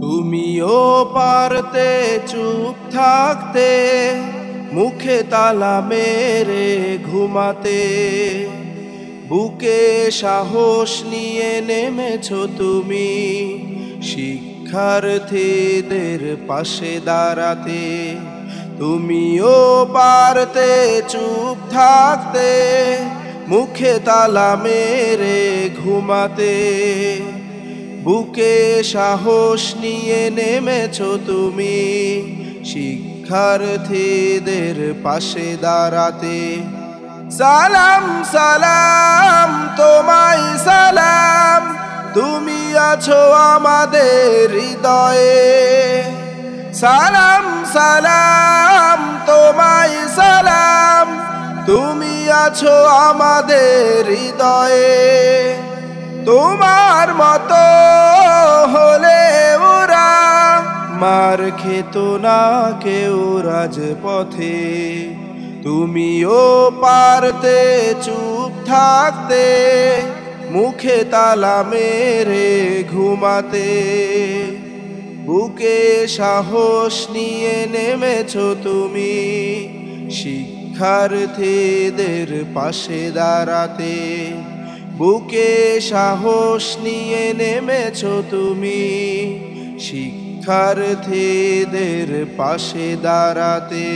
তুমিও পারতে চুপ থাকতে, মুখে তালা মেরে ঘুমাতে। বুকে সাহস নিয়ে নেমেছো তুমি, শিক্ষার্থীদের পাশে দাঁড়াতে। তুমিও পারতে চুপ থাকতে, মুখে তালা মেরে ঘুমাতে। বুকে সাহস নিয়ে নেমেছো তুমি, শিক্ষার্থীদের পাশে দাঁড়াতে। সালাম সালাম তোমায় সালাম, তুমি আছো আমাদের হৃদয়ে। সালাম সালাম তোমায় সালাম, তুমি আছো আমাদের হৃদয়ে। তোমার মতো হলে ওরা মার খেত না কেউ রাজপথে। তুমিও পারতে চুপ থাকতে, মুখে তালা মেরে ঘুমাতে। বুকে সাহস নিয়ে নেমেছো তুমি, শিক্ষার্থীদের পাশে দাঁড়াতে। বুকে সাহস নিয়ে নেমেছো তুমি, শিক্ষার্থীদের পাশে দাঁড়াতে।